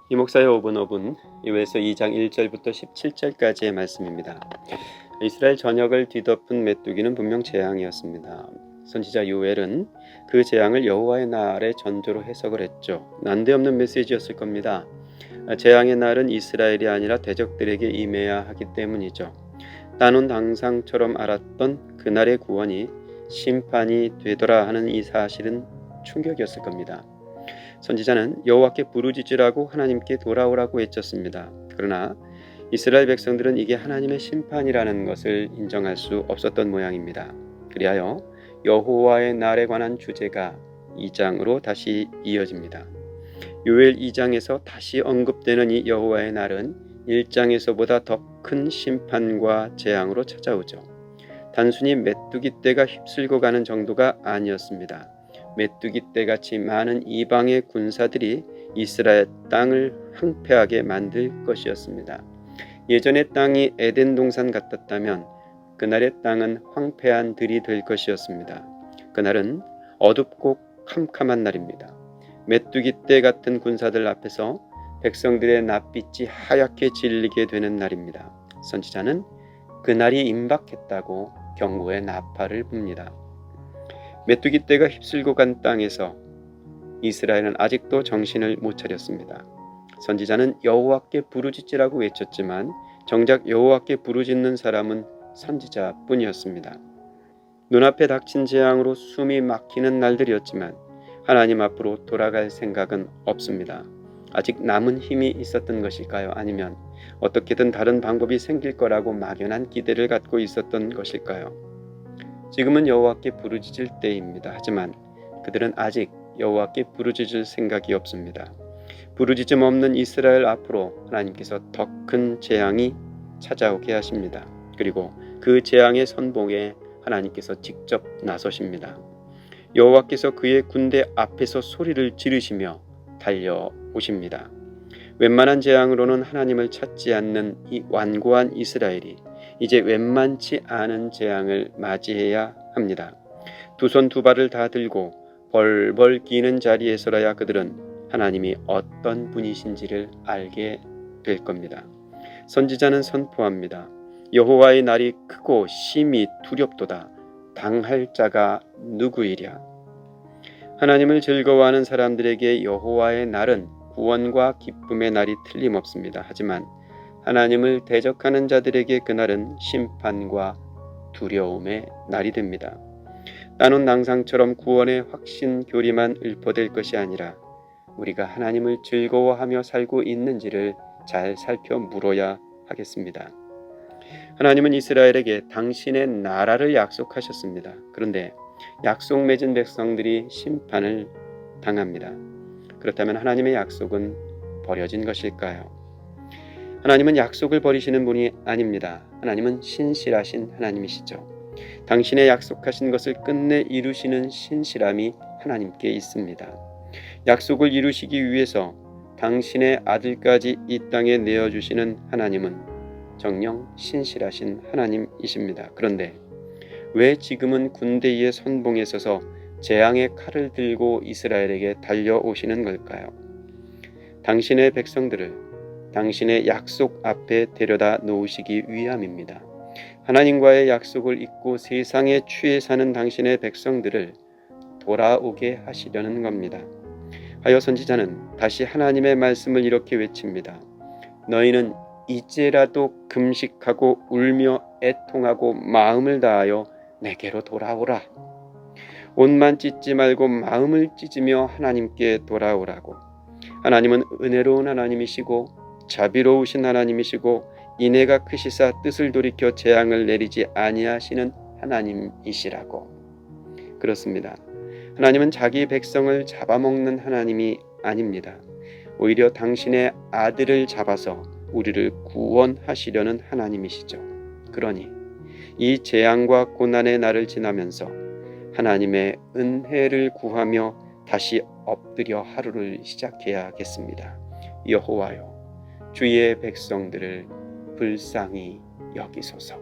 이 목사의 5분 5분 요에서 2장 1절부터 17절까지의 말씀입니다. 이스라엘 전역을 뒤덮은 메뚜기는 분명 재앙이었습니다. 선지자 요엘은 그 재앙을 여호와의 날의 전조로 해석을 했죠. 난데없는 메시지였을 겁니다. 재앙의 날은 이스라엘이 아니라 대적들에게 임해야 하기 때문이죠. 따놓은 당상처럼 알았던 그날의 구원이 심판이 되더라 하는 이 사실은 충격이었을 겁니다. 선지자는 여호와께 부르짖으라고 하나님께 돌아오라고 외쳤습니다. 그러나 이스라엘 백성들은 이게 하나님의 심판이라는 것을 인정할 수 없었던 모양입니다. 그리하여 여호와의 날에 관한 주제가 2장으로 다시 이어집니다. 요엘 2장에서 다시 언급되는 이 여호와의 날은 1장에서보다 더 큰 심판과 재앙으로 찾아오죠. 단순히 메뚜기 떼가 휩쓸고 가는 정도가 아니었습니다. 메뚜기 떼같이 많은 이방의 군사들이 이스라엘 땅을 황폐하게 만들 것이었습니다. 예전의 땅이 에덴 동산 같았다면 그날의 땅은 황폐한 들이 될 것이었습니다. 그날은 어둡고 캄캄한 날입니다. 메뚜기 떼 같은 군사들 앞에서 백성들의 낯빛이 하얗게 질리게 되는 날입니다. 선지자는 그날이 임박했다고 경고의 나팔을 붑니다. 메뚜기 떼가 휩쓸고 간 땅에서 이스라엘은 아직도 정신을 못 차렸습니다. 선지자는 여호와께 부르짖으라고 외쳤지만 정작 여호와께 부르짖는 사람은 선지자뿐이었습니다. 눈앞에 닥친 재앙으로 숨이 막히는 날들이었지만 하나님 앞으로 돌아갈 생각은 없습니다. 아직 남은 힘이 있었던 것일까요? 아니면 어떻게든 다른 방법이 생길 거라고 막연한 기대를 갖고 있었던 것일까요? 지금은 여호와께 부르짖을 때입니다. 하지만 그들은 아직 여호와께 부르짖을 생각이 없습니다. 부르짖음 없는 이스라엘 앞으로 하나님께서 더 큰 재앙이 찾아오게 하십니다. 그리고 그 재앙의 선봉에 하나님께서 직접 나서십니다. 여호와께서 그의 군대 앞에서 소리를 지르시며 달려오십니다. 웬만한 재앙으로는 하나님을 찾지 않는 이 완고한 이스라엘이 이제 웬만치 않은 재앙을 맞이해야 합니다. 두 손 두 발을 다 들고 벌벌 기는 자리에서라야 그들은 하나님이 어떤 분이신지를 알게 될 겁니다. 선지자는 선포합니다. 여호와의 날이 크고 심히 두렵도다. 당할 자가 누구이랴. 하나님을 즐거워하는 사람들에게 여호와의 날은 구원과 기쁨의 날이 틀림없습니다. 하지만 하나님을 대적하는 자들에게 그날은 심판과 두려움의 날이 됩니다. 따놓은 낭상처럼 구원의 확신 교리만 읊어댈 것이 아니라 우리가 하나님을 즐거워하며 살고 있는지를 잘 살펴 물어야 하겠습니다. 하나님은 이스라엘에게 당신의 나라를 약속하셨습니다. 그런데 약속 맺은 백성들이 심판을 당합니다. 그렇다면 하나님의 약속은 버려진 것일까요? 하나님은 약속을 버리시는 분이 아닙니다. 하나님은 신실하신 하나님이시죠. 당신의 약속하신 것을 끝내 이루시는 신실함이 하나님께 있습니다. 약속을 이루시기 위해서 당신의 아들까지 이 땅에 내어주시는 하나님은 정녕 신실하신 하나님이십니다. 그런데 왜 지금은 군대의 선봉에 서서 재앙의 칼을 들고 이스라엘에게 달려오시는 걸까요? 당신의 백성들을 당신의 약속 앞에 데려다 놓으시기 위함입니다. 하나님과의 약속을 잊고 세상에 취해 사는 당신의 백성들을 돌아오게 하시려는 겁니다. 하여 선지자는 다시 하나님의 말씀을 이렇게 외칩니다. 너희는 이제라도 금식하고 울며 애통하고 마음을 다하여 내게로 돌아오라. 옷만 찢지 말고 마음을 찢으며 하나님께 돌아오라고. 하나님은 은혜로운 하나님이시고 자비로우신 하나님이시고 인애가 크시사 뜻을 돌이켜 재앙을 내리지 아니하시는 하나님이시라고. 그렇습니다. 하나님은 자기 백성을 잡아먹는 하나님이 아닙니다. 오히려 당신의 아들을 잡아서 우리를 구원하시려는 하나님이시죠. 그러니 이 재앙과 고난의 날을 지나면서 하나님의 은혜를 구하며 다시 엎드려 하루를 시작해야겠습니다. 여호와여, 주의 백성들을 불쌍히 여기소서.